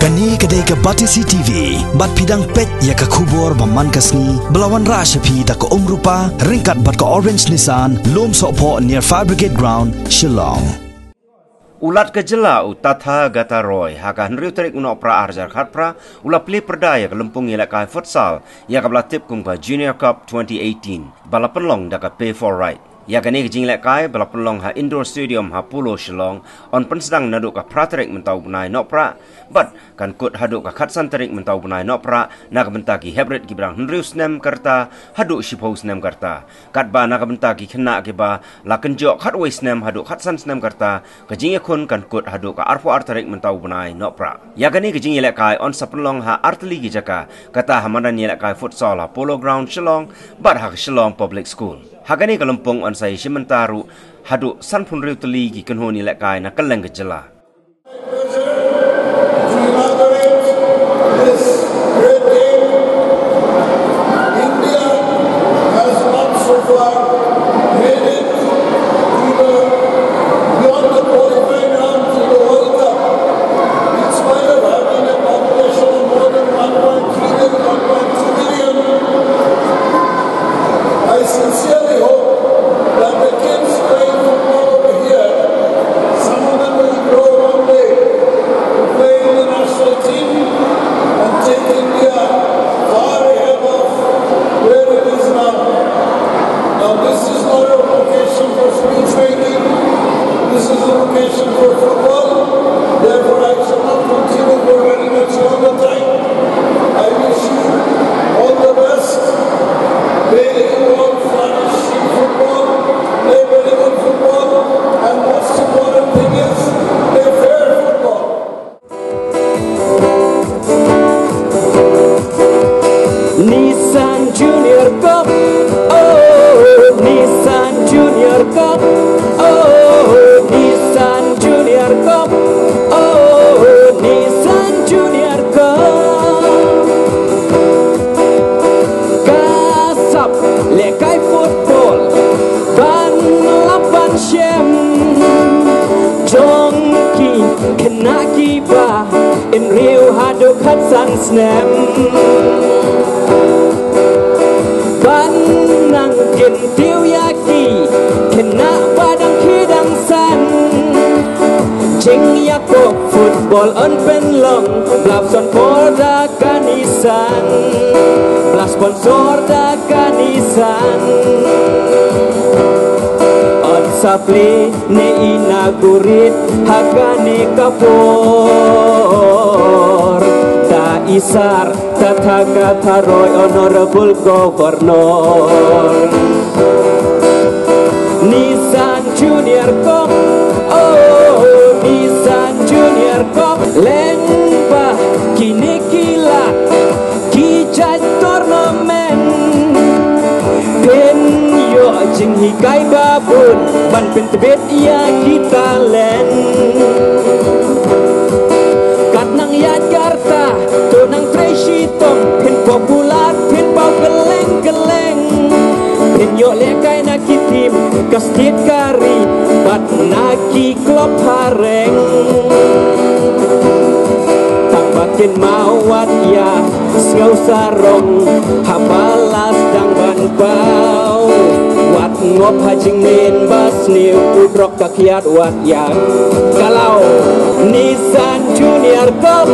Kani kedai ke Batisi TV, bat pidang pet ya ke kubur baman kasni, belawan rashapi tak ke rupa, ringkat bat ke Orange Nissan, lom sokpo near Fire Brigade Ground, Shillong. Ulat ke jela utatha gata roy hakan riu tarik unok pra arjar khatpra ula pli perdaya ke lempung ilak kai futsal ya ke belatip kumpa Junior Cup 2018 bala penlong da ke pay for right. Ya kani ke jinglek kai bala penlong ha indoor stadium ha Pulau Shillong on pensedang naduk ke pratarik mentau bunai nok pra but kan kut haduk ke khatsan tarik mentau bunai nok pra nak bentaki hebret gibrang henriu snem karta haduk shipau snem karta kat ba nak bentaki kena ke ba la kenjok khatway snem haduk khatsan snem karta ke jingye kun kan kut haduk ke arfo artarik mentau bunai nok pra. Ya kani ke jinglek kai on sapelong ha arteli gi jaka kata hamadan yelek kai futsal ha Polo Ground Shillong but ha Shillong Public School. Hagani kalempong on saya simentaru haduk sanpun riu teli gi kenhoni lek kai na keleng gejala. Nissan Junior Cup, oh Nissan Junior Cup, oh Nissan Junior Cup, oh Nissan Junior Cup. Kasap lekai football, ban lapan syem, jongki kena kiba, in riu haduk hatsan snem. Tiu yaki kena padang kidang san Jing yakok football on penlong Blab sponsor da kanisan Blab sponsor da kanisan On sapli ne inagurit Hakane kapor Da isar Tathagata Roy Honorable Governor Nissan Junior Cup, oh Nissan Junior Cup, lengpa kini kilat kijat tournament, pen yo jing hikai babun ban pen tebet ya kita len, kat nang Yadgarta, to nang Tracy Tom, pen popular pen pau geleng-geleng, pen yo lekai nak kitim kastit kari bat naki klop hareng tak bakin mawat ya sengau sarong habalas dang ban bau wat ngop hajing min bas niu udrok kakiat wat yang kalau Nissan Junior Cup